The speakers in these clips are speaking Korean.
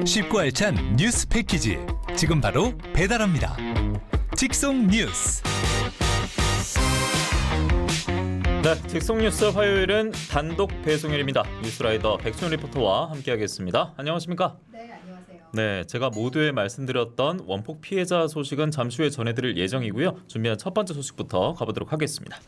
쉽고 알찬 뉴스 패키지 지금 바로 배달합니다. 직송 뉴스. 네, 직송 뉴스 화요일은 단독 배송일입니다. 뉴스라이더 백소연 리포터와 함께하겠습니다. 안녕하십니까? 네, 안녕하세요. 네, 제가 모두에 말씀드렸던 원폭 피해자 소식은 잠시 후에 전해드릴 예정이고요. 준비한 첫 번째 소식부터 가보도록 하겠습니다.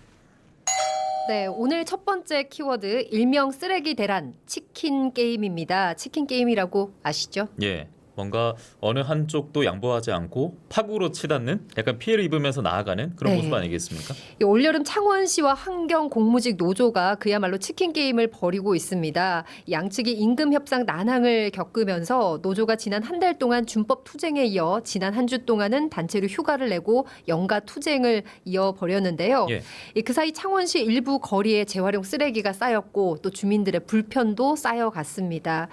네, 오늘 첫 번째 키워드 일명 쓰레기 대란 치킨 게임입니다. 치킨 게임이라고 아시죠? 예, 뭔가 어느 한쪽도 양보하지 않고 파국으로 치닫는 약간 피해를 입으면서 나아가는 그런 네. 모습 아니겠습니까? 올여름 창원시와 환경공무직 노조가 그야말로 치킨 게임을 벌이고 있습니다. 양측이 임금 협상 난항을 겪으면서 노조가 지난 한 달 동안 준법 투쟁에 이어 지난 한 주 동안은 단체로 휴가를 내고 연가 투쟁을 이어버렸는데요. 예. 그 사이 창원시 일부 거리에 재활용 쓰레기가 쌓였고 또 주민들의 불편도 쌓여갔습니다.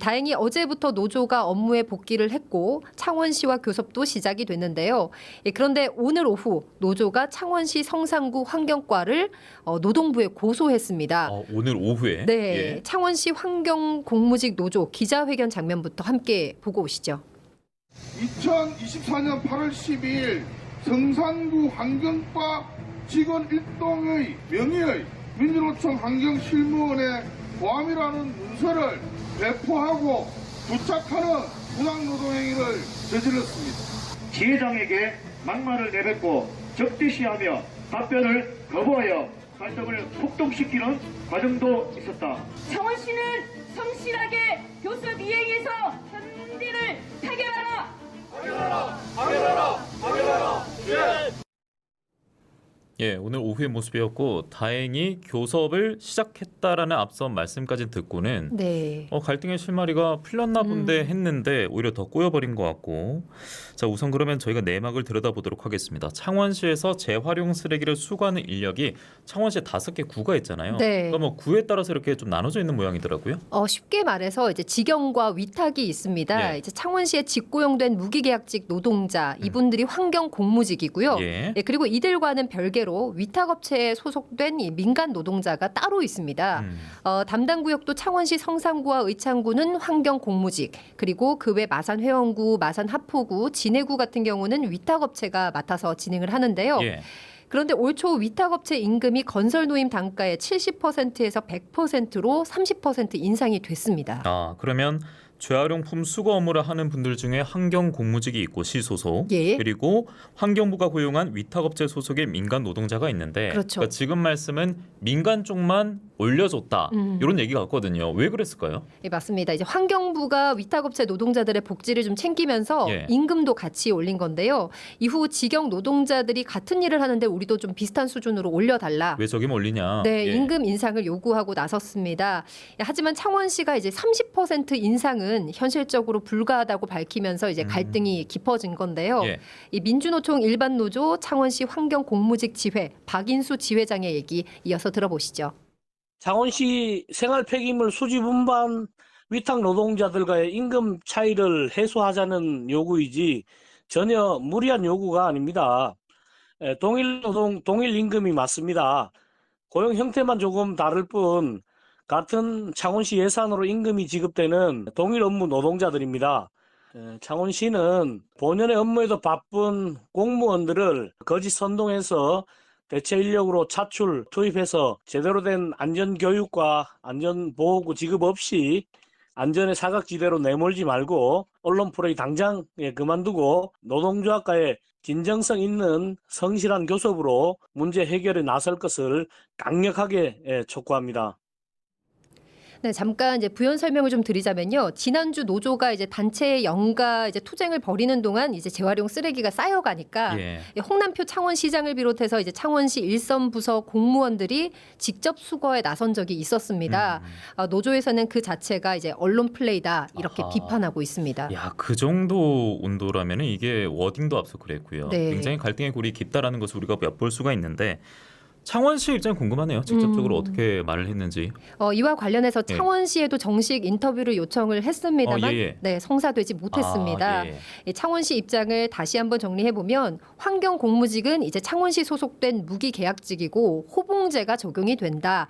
다행히 어제부터 노조가 업무에 복귀를 했고 창원시와 교섭도 시작이 됐는데요. 그런데 오늘 오후 노조가 창원시 성산구 환경과를 노동부에 고소했습니다. 오늘 오후에? 네, 예. 창원시 환경공무직 노조 기자회견 장면부터 함께 보고 오시죠. 2024년 8월 12일 성산구 환경과 직원 일동의 명의의 민주노총 환경실무원에 고함이라는 문서를 배포하고 부착하는 부당노동행위를 저질렀습니다. 지회장에게 막말을 내뱉고 적대시하며 답변을 거부하여 활동을 폭동시키는 과정도 있었다. 창원시는 성실하게 교섭 이행에서 현재를 타결하라. 예, 오늘 오후의 모습이었고 다행히 교섭을 시작했다라는 앞선 말씀까지 듣고는 네. 갈등의 실마리가 풀렸나 본데 했는데 오히려 더 꼬여버린 것 같고. 자, 우선 그러면 저희가 내막을 들여다보도록 하겠습니다. 창원시에서 재활용 쓰레기를 수거하는 인력이 창원시에 5개 구가 있잖아요. 네. 그러니까 뭐 구에 따라서 이렇게 좀 나눠져 있는 모양이더라고요. 쉽게 말해서 이제 직영과 위탁이 있습니다. 예. 이제 창원시에 직고용된 무기계약직 노동자 이분들이 환경 공무직이고요. 예. 그리고 이들과는 별개로 위탁업체에 소속된 이 민간 노동자가 따로 있습니다. 담당 구역도 창원시 성산구와 의창구는 환경 공무직, 그리고 그 외 마산 회원구, 마산 하포구, 진해구 같은 경우는 위탁업체가 맡아서 진행을 하는데요. 예. 그런데 올 초 위탁업체 임금이 건설노임 단가의 70%에서 100%로 30% 인상이 됐습니다. 그러면 재활용품 수거 업무를 하는 분들 중에 환경 공무직이 있고 시 소속, 예. 그리고 환경부가 고용한 위탁업체 소속의 민간 노동자가 있는데, 그렇죠. 그러니까 지금 말씀은 민간 쪽만 올려줬다 이런 얘기가 같거든요. 왜 그랬을까요? 예, 맞습니다. 이제 환경부가 위탁업체 노동자들의 복지를 좀 챙기면서 예. 임금도 같이 올린 건데요. 이후 직영 노동자들이 같은 일을 하는데 우리도 좀 비슷한 수준으로 올려달라. 왜 저기만 올리냐? 네, 예. 임금 인상을 요구하고 나섰습니다. 하지만 창원시가 이제 30% 인상은 현실적으로 불가하다고 밝히면서 이제 갈등이 깊어진 건데요. 예. 이 민주노총 일반노조 창원시 환경공무직 지회 박인수 지회장의 얘기 이어서 들어보시죠. 창원시 생활 폐기물 수집 운반 위탁 노동자들과의 임금 차이를 해소하자는 요구이지 전혀 무리한 요구가 아닙니다. 동일 노동, 동일 임금이 맞습니다. 고용 형태만 조금 다를 뿐 같은 창원시 예산으로 임금이 지급되는 동일 업무 노동자들입니다. 창원시는 본연의 업무에도 바쁜 공무원들을 거짓 선동해서 대체 인력으로 차출, 투입해서 제대로 된 안전교육과 안전보호구 지급 없이 안전의 사각지대로 내몰지 말고 언론 프레이 당장 그만두고 노동조합과의 진정성 있는 성실한 교섭으로 문제 해결에 나설 것을 강력하게 촉구합니다. 네, 잠깐 이제 부연 설명을 좀 드리자면요. 지난주 노조가 이제 단체 연가 이제 투쟁을 벌이는 동안 이제 재활용 쓰레기가 쌓여가니까 예. 홍남표 창원시장을 비롯해서 이제 창원시 일선 부서 공무원들이 직접 수거에 나선 적이 있었습니다. 노조에서는 그 자체가 이제 언론 플레이다 이렇게 아하. 비판하고 있습니다. 야, 그 정도 온도라면 이게 워딩도 앞서 그랬고요. 네. 굉장히 갈등의 골이 깊다라는 것을 우리가 엿볼 수가 있는데, 창원시 입장이 궁금하네요. 직접적으로 어떻게 말을 했는지. 이와 관련해서 예. 창원시에도 정식 인터뷰를 요청을 했습니다만 예. 네, 성사되지 못했습니다. 아, 예. 이 창원시 입장을 다시 한번 정리해 보면 환경공무직은 이제 창원시 소속된 무기계약직이고 호봉제가 적용이 된다.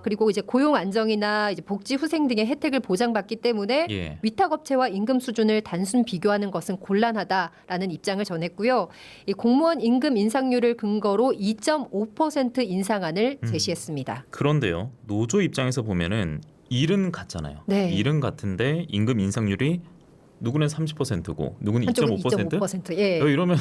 그리고 이제 고용 안정이나 이제 복지 후생 등의 혜택을 보장받기 때문에 예. 위탁업체와 임금 수준을 단순 비교하는 것은 곤란하다라는 입장을 전했고요. 이 공무원 임금 인상률을 근거로 2.5% 인상안을 제시했습니다. 그런데요. 노조 입장에서 보면은 일은 같잖아요. 네. 일은 같은데 임금 인상률이 누구는 30%고 누구는 한쪽은 2.5%? 2.5%. 예. 이러면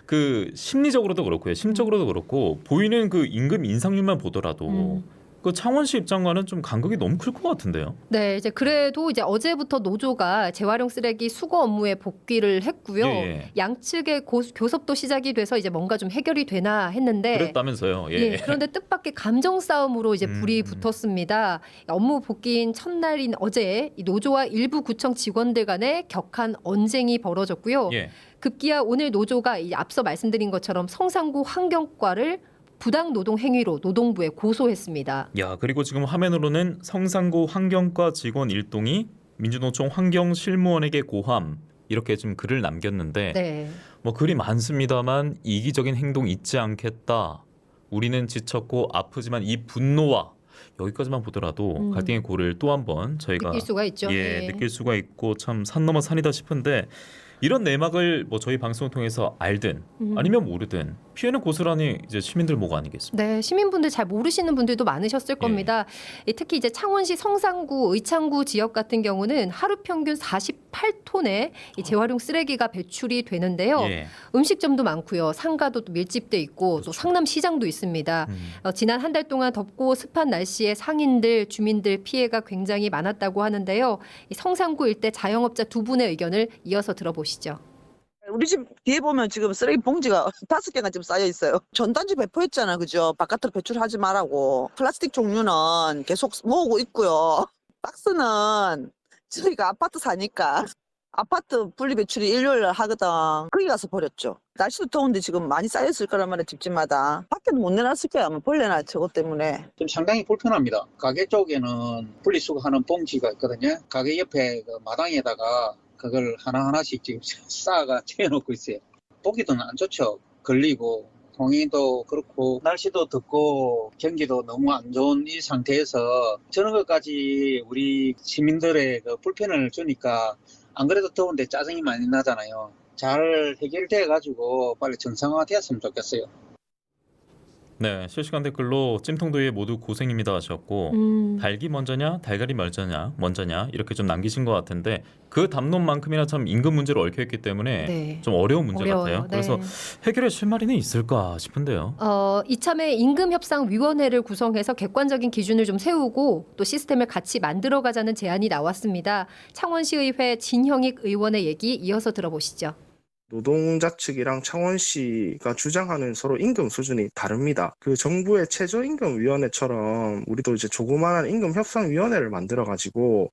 그 심리적으로도 그렇고요. 심적으로도 그렇고 보이는 그 임금 인상률만 보더라도 그 창원시 입장과는 좀 간극이 너무 클 것 같은데요. 네, 이제 그래도 이제 어제부터 노조가 재활용 쓰레기 수거 업무에 복귀를 했고요. 예. 양측의 교섭도 시작이 돼서 이제 뭔가 좀 해결이 되나 했는데 그랬다면서요. 예. 예, 그런데 뜻밖의 감정 싸움으로 이제 불이 붙었습니다. 업무 복귀인 첫날인 어제 이 노조와 일부 구청 직원들 간의 격한 언쟁이 벌어졌고요. 예. 급기야 오늘 노조가 이 앞서 말씀드린 것처럼 성산구 환경과를 부당 노동 행위로 노동부에 고소했습니다. 야, 그리고 지금 화면으로는 성산구 환경과 직원 일동이 민주노총 환경실무원에게 고함 이렇게 좀 글을 남겼는데 네. 뭐 글이 많습니다만 이기적인 행동 잊지 않겠다. 우리는 지쳤고 아프지만 이 분노와 여기까지만 보더라도 갈등의 고를 또 한번 저희가 느낄 수가 있죠. 예, 네. 느낄 수가 있고 참 산 넘어 산이다 싶은데 이런 내막을 뭐 저희 방송을 통해서 알든 아니면 모르든 피해는 고스란히 이제 시민들 목 아니겠습니까? 네, 시민분들 잘 모르시는 분들도 많으셨을 겁니다. 특히 이제 창원시 성산구, 의창구 지역 같은 경우는 하루 평균 48톤의 이 재활용 쓰레기가 배출이 되는데요. 예. 음식점도 많고요, 상가도 또 밀집돼 있고 또 상남시장도 있습니다. 지난 한 달 동안 덥고 습한 날씨에 상인들, 주민들 피해가 굉장히 많았다고 하는데요. 이 성산구 일대 자영업자 두 분의 의견을 이어서 들어보시죠. 우리 집 뒤에 보면 지금 쓰레기 봉지가 5개가 지금 쌓여 있어요. 전단지 배포했잖아, 그죠? 바깥으로 배출하지 말라고. 플라스틱 종류는 계속 모으고 있고요. 박스는 저희가 아파트 사니까 아파트 분리배출이 일요일 하거든. 거기 가서 버렸죠. 날씨도 더운데 지금 많이 쌓였을 거란 말이야, 집집마다. 밖에도 못 내놨을 거야, 아마 벌레나 저것 때문에. 좀 상당히 불편합니다. 가게 쪽에는 분리수거하는 봉지가 있거든요. 가게 옆에 그 마당에다가 그걸 하나하나씩 지금 쌓아가 채워놓고 있어요. 보기도 안 좋죠. 걸리고 동의도 그렇고 날씨도 덥고 경기도 너무 안 좋은 이 상태에서 저런 것까지 우리 시민들의 그 불편을 주니까 안 그래도 더운데 짜증이 많이 나잖아요. 잘 해결돼 가지고 빨리 정상화되었으면 좋겠어요. 네, 실시간 댓글로 찜통도에 모두 고생입니다 하셨고 닭이 먼저냐 달걀이 먼저냐 이렇게 좀 남기신 것 같은데 그 담론만큼이나 참 임금 문제로 얽혀있기 때문에 네. 좀 어려운 문제 어려워요. 같아요. 네. 그래서 해결의 실마리는 있을까 싶은데요. 이참에 임금협상위원회를 구성해서 객관적인 기준을 좀 세우고 또 시스템을 같이 만들어가자는 제안이 나왔습니다. 창원시의회 진형익 의원의 얘기 이어서 들어보시죠. 노동자 측이랑 창원시가 주장하는 서로 임금 수준이 다릅니다. 그 정부의 최저임금위원회처럼 우리도 이제 조그마한 임금협상위원회를 만들어가지고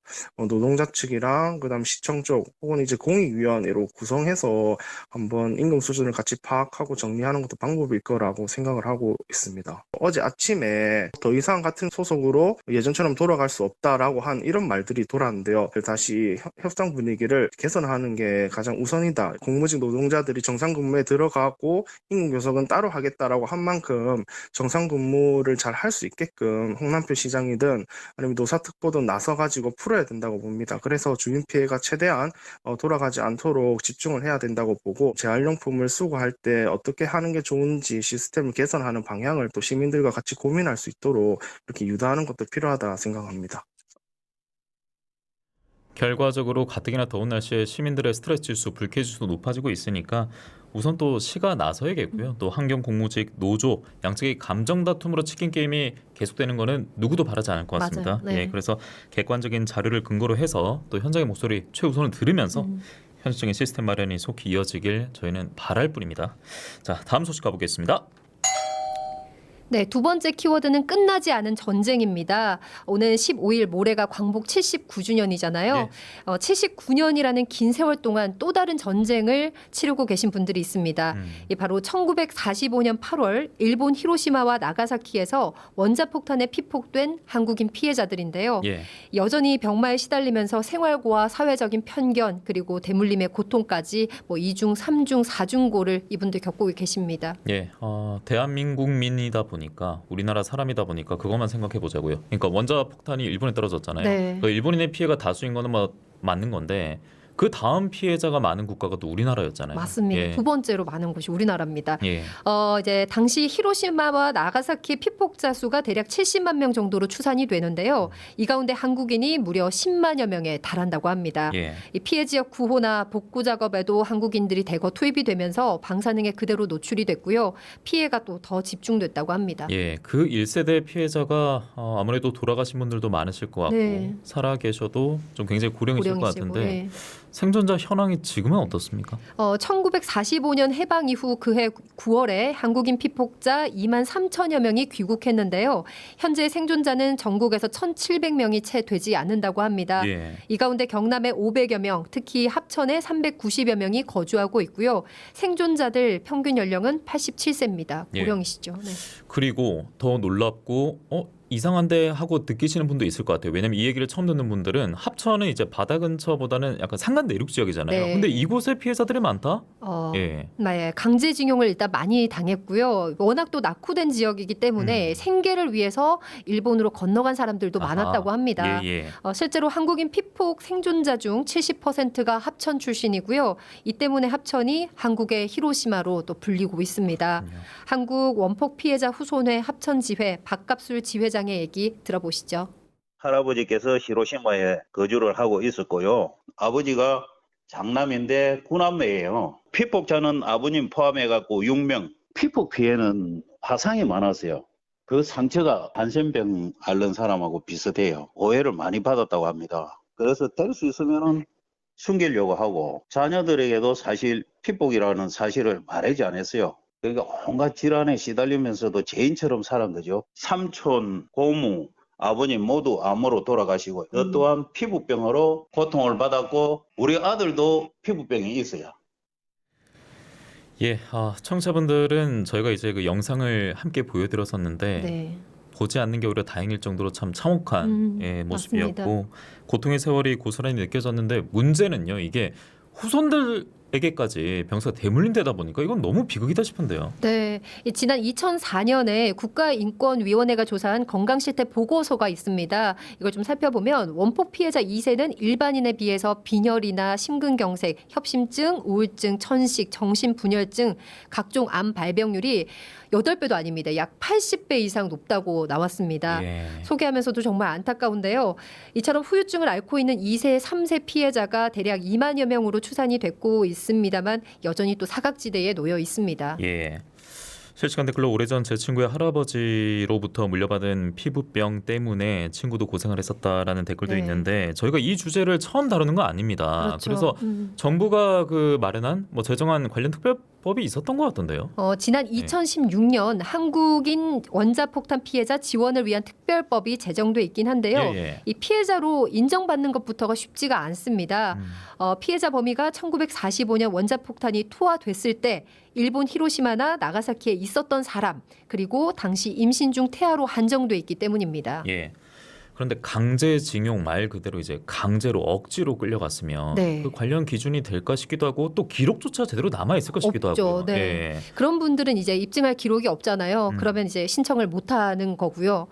노동자 측이랑 그다음 시청 쪽 혹은 이제 공익위원회로 구성해서 한번 임금 수준을 같이 파악하고 정리하는 것도 방법일 거라고 생각을 하고 있습니다. 어제 아침에 더 이상 같은 소속으로 예전처럼 돌아갈 수 없다라고 한 이런 말들이 돌았는데요. 다시 협상 분위기를 개선하는 게 가장 우선이다. 공무직 노동자들이 정상근무에 들어가고 임금교섭은 따로 하겠다라고 한 만큼 정상근무를 잘 할 수 있게끔 홍남표 시장이든 아니면 노사특보든 나서가지고 풀어야 된다고 봅니다. 그래서 주민 피해가 최대한 돌아가지 않도록 집중을 해야 된다고 보고 재활용품을 수거할 때 어떻게 하는 게 좋은지 시스템을 개선하는 방향을 또 시민들과 같이 고민할 수 있도록 이렇게 유도하는 것도 필요하다 생각합니다. 결과적으로 가뜩이나 더운 날씨에 시민들의 스트레스 지수, 불쾌 지수도 높아지고 있으니까 우선 또 시가 나서야겠고요. 또 환경 공무직, 노조 양측의 감정 다툼으로 치킨 게임이 계속되는 거는 누구도 바라지 않을 것 같습니다. 맞아요. 네. 예, 그래서 객관적인 자료를 근거로 해서 또 현장의 목소리 최우선을 들으면서 현실적인 시스템 마련이 속히 이어지길 저희는 바랄 뿐입니다. 자, 다음 소식 가보겠습니다. 네, 두 번째 키워드는 끝나지 않은 전쟁입니다. 오는 15일 모레가 광복 79주년이잖아요. 79년이라는 긴 세월 동안 또 다른 전쟁을 치르고 계신 분들이 있습니다. 이 바로 1945년 8월 일본 히로시마와 나가사키에서 원자폭탄에 피폭된 한국인 피해자들인데요. 예. 여전히 병마에 시달리면서 생활고와 사회적인 편견 그리고 대물림의 고통까지 뭐 2중, 3중, 4중고를 이분들 겪고 계십니다. 예, 대한민국민이다 보니까 우리나라 사람이다 보니까 그것만 생각해 보자고요. 그러니까 원자폭탄이 일본에 떨어졌잖아요. 네. 그러니까 일본인의 피해가 다수인 거는 뭐 맞는 건데 그 다음 피해자가 많은 국가가 또 우리나라였잖아요. 맞습니다. 예. 두 번째로 많은 곳이 우리나라입니다. 예. 이제 당시 히로시마와 나가사키 피폭자 수가 대략 70만 명 정도로 추산이 되는데요. 이 가운데 한국인이 무려 10만여 명에 달한다고 합니다. 예. 이 피해 지역 구호나 복구 작업에도 한국인들이 대거 투입이 되면서 방사능에 그대로 노출이 됐고요. 피해가 또 더 집중됐다고 합니다. 예, 그 1세대 피해자가 아무래도 돌아가신 분들도 많으실 것 같고 네. 살아 계셔도 좀 굉장히 고령이실 것 고령이시고, 같은데 네. 생존자 현황이 지금은 어떻습니까? 1945년 해방 이후 그해 9월에 한국인 피폭자 2만 3천여 명이 귀국했는데요. 현재 생존자는 전국에서 1,700명이 채 되지 않는다고 합니다. 예. 이 가운데 경남에 500여 명, 특히 합천에 390여 명이 거주하고 있고요. 생존자들 평균 연령은 87세입니다. 예. 고령이시죠. 네. 그리고 더 놀랍고 이상한데 하고 느끼시는 분도 있을 것 같아요. 왜냐면 이 얘기를 처음 듣는 분들은 합천은 이제 바다 근처보다는 약간 산간 내륙 지역이잖아요. 네. 근데 이곳에 피해자들이 많다? 네, 예. 강제징용을 일단 많이 당했고요. 워낙 또 낙후된 지역이기 때문에 생계를 위해서 일본으로 건너간 사람들도 많았다고 합니다. 예. 실제로 한국인 피폭 생존자 중 70%가 합천 출신이고요. 이 때문에 합천이 한국의 히로시마로 또 불리고 있습니다. 한국 원폭 피해자 후손회 합천지회 박갑술 지회장의 얘기 들어보시죠. 할아버지께서 히로시마에 거주를 하고 있었고요. 아버지가 장남인데 9남매예요. 피폭자는 아버님 포함해갖고 6명. 피폭 피해는 화상이 많았어요. 그 상처가 한센병 앓는 사람하고 비슷해요. 오해를 많이 받았다고 합니다. 그래서 될 수 있으면 숨기려고 하고 자녀들에게도 사실 피폭이라는 사실을 말하지 않았어요. 그러니까 온갖 질환에 시달리면서도 죄인처럼 살은 거죠. 삼촌, 고모, 아버님 모두 암으로 돌아가시고 저 또한 피부병으로 고통을 받았고 우리 아들도 피부병이 있어요. 예, 청취자분들은 저희가 이제 그 영상을 함께 보여드렸었는데 네. 보지 않는 게 오히려 다행일 정도로 참 참혹한 모습이었고 맞습니다. 고통의 세월이 고스란히 느껴졌는데 문제는요. 이게 후손들에게까지 병사가 대물림되다 보니까 이건 너무 비극이다 싶은데요. 네, 지난 2004년에 국가인권위원회가 조사한 건강실태 보고서가 있습니다. 이걸 좀 살펴보면 원폭 피해자 2세는 일반인에 비해서 빈혈이나 심근경색, 협심증, 우울증, 천식, 정신분열증, 각종 암 발병률이 8배도 아닙니다. 약 80배 이상 높다고 나왔습니다. 예. 소개하면서도 정말 안타까운데요. 이처럼 후유증을 앓고 있는 2세, 3세 피해자가 대략 2만여 명으로 추산이 됐고 있습니다만 여전히 또 사각지대에 놓여 있습니다. 예. 실시간 댓글로 오래전 제 친구의 할아버지로부터 물려받은 피부병 때문에 친구도 고생을 했었다라는 댓글도 네. 있는데 저희가 이 주제를 처음 다루는 건 아닙니다. 그렇죠. 그래서 정부가 그 마련한 제정한 관련 특별법이 있었던 것 같던데요. 지난 2016년 한국인 원자폭탄 피해자 지원을 위한 특별법이 제정돼 있긴 한데요. 예. 이 피해자로 인정받는 것부터가 쉽지가 않습니다. 피해자 범위가 1945년 원자폭탄이 투하됐을 때 일본 히로시마나 나가사키에 있었던 사람 그리고 당시 임신 중 태아로 한정돼 있기 때문입니다. 예. 그런데 강제징용 말 그대로 이제 강제로 억지로 끌려갔으면 네. 그 관련 기준이 될까 싶기도 하고 또 기록조차 제대로 남아 있을까 싶기도 없죠. 하고요. 네. 예. 그런 분들은 이제 입증할 기록이 없잖아요. 그러면 이제 신청을 못 하는 거고요.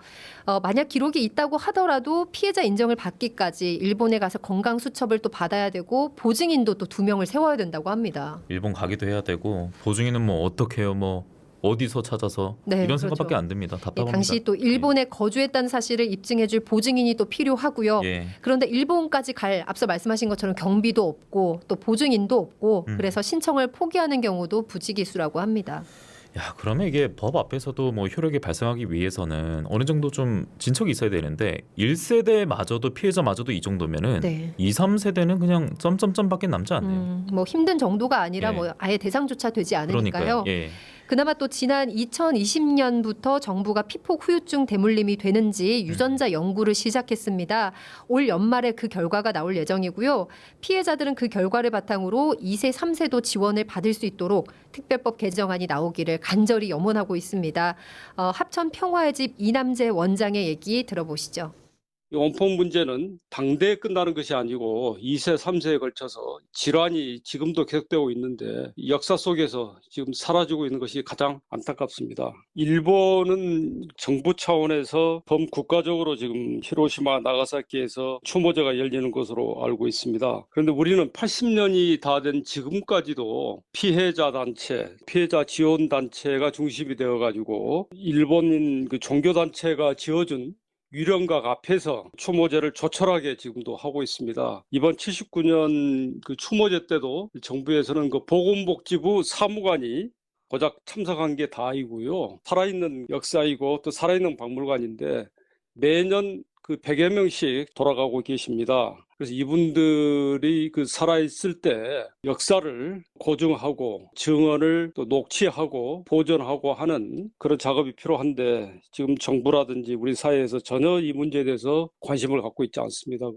만약 기록이 있다고 하더라도 피해자 인정을 받기까지 일본에 가서 건강 수첩을 또 받아야 되고 보증인도 또 2명을 세워야 된다고 합니다. 일본 가기도 해야 되고 보증인은 뭐 어떻게요? 뭐 어디서 찾아서 네, 이런 그렇죠. 생각밖에 안 듭니다. 답답합니다. 당시 또 일본에 거주했다는 사실을 입증해줄 보증인이 또 필요하고요. 예. 그런데 일본까지 갈 앞서 말씀하신 것처럼 경비도 없고 또 보증인도 없고 그래서 신청을 포기하는 경우도 부지기수라고 합니다. 야, 그러면 이게 법 앞에서도 뭐 효력이 발생하기 위해서는 어느 정도 좀 진척이 있어야 되는데 1세대마저도 피해자마저도 이 정도면은 네. 2, 3세대는 그냥 점점점밖에 남지 않네요. 뭐 힘든 정도가 아니라 예. 뭐 아예 대상조차 되지 않으니까요. 그러니까요. 예. 그나마 또 지난 2020년부터 정부가 피폭 후유증 대물림이 되는지 유전자 연구를 시작했습니다. 올 연말에 그 결과가 나올 예정이고요. 피해자들은 그 결과를 바탕으로 2세, 3세도 지원을 받을 수 있도록 특별법 개정안이 나오기를 간절히 염원하고 있습니다. 합천 평화의 집 이남재 원장의 얘기 들어보시죠. 이 원폭 문제는 당대에 끝나는 것이 아니고 2세, 3세에 걸쳐서 질환이 지금도 계속되고 있는데 역사 속에서 지금 사라지고 있는 것이 가장 안타깝습니다. 일본은 정부 차원에서 범국가적으로 지금 히로시마, 나가사키에서 추모제가 열리는 것으로 알고 있습니다. 그런데 우리는 80년이 다 된 지금까지도 피해자 단체, 피해자 지원 단체가 중심이 되어가지고 일본인 그 종교단체가 지어준 유령각 앞에서 추모제를 조촐하게 지금도 하고 있습니다. 이번 79년 그 추모제 때도 정부에서는 그 보건복지부 사무관이 고작 참석한 게 다이고요. 살아있는 역사이고 또 살아있는 박물관인데 매년 그 100여 명씩 돌아가고 계십니다. 그래서 이분들이 그 살아있을 때 역사를 고증하고 증언을 또 녹취하고 보존하고 하는 그런 작업이 필요한데 지금 정부라든지 우리 사회에서 전혀 이 문제에 대해서 관심을 갖고 있지 않습니다.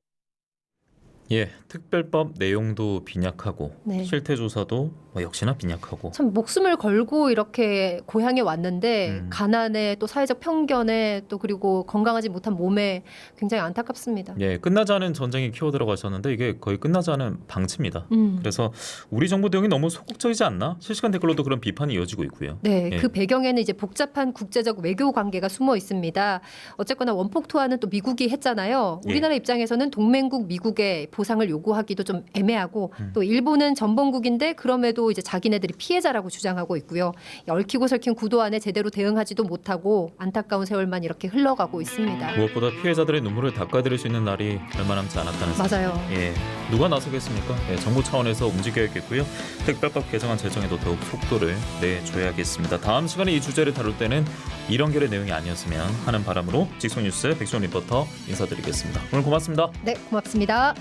예, 특별법 내용도 빈약하고 네. 실태 조사도 역시나 빈약하고. 참 목숨을 걸고 이렇게 고향에 왔는데 가난에 또 사회적 편견에 또 그리고 건강하지 못한 몸에 굉장히 안타깝습니다. 예, 끝나지 않은 전쟁이 키워들어 가셨는데 이게 거의 끝나지 않은 방치입니다. 음. 그래서 우리 정부 대응이 너무 소극적이지 않나? 실시간 댓글로도 그런 비판이 이어지고 있고요. 네, 예. 그 배경에는 이제 복잡한 국제적 외교 관계가 숨어 있습니다. 어쨌거나 원폭 투하는 또 미국이 했잖아요. 우리나라 입장에서는 동맹국 미국에 보상을 요구하기도 좀 애매하고 또 일본은 전범국인데 그럼에도 이제 자기네들이 피해자라고 주장하고 있고요. 얽히고 설킨 구도 안에 제대로 대응하지도 못하고 안타까운 세월만 이렇게 흘러가고 있습니다. 무엇보다 피해자들의 눈물을 닦아드릴 수 있는 날이 얼마 남지 않았다는 생각. 맞아요. 예, 누가 나서겠습니까? 예, 정부 차원에서 움직여야겠고요. 특별법 개정안 제정에도 더욱 속도를 내줘야겠습니다. 다음 시간에 이 주제를 다룰 때는 이런 결의 내용이 아니었으면 하는 바람으로 직송뉴스 백시원 리포터 인사드리겠습니다. 오늘 고맙습니다. 네, 고맙습니다.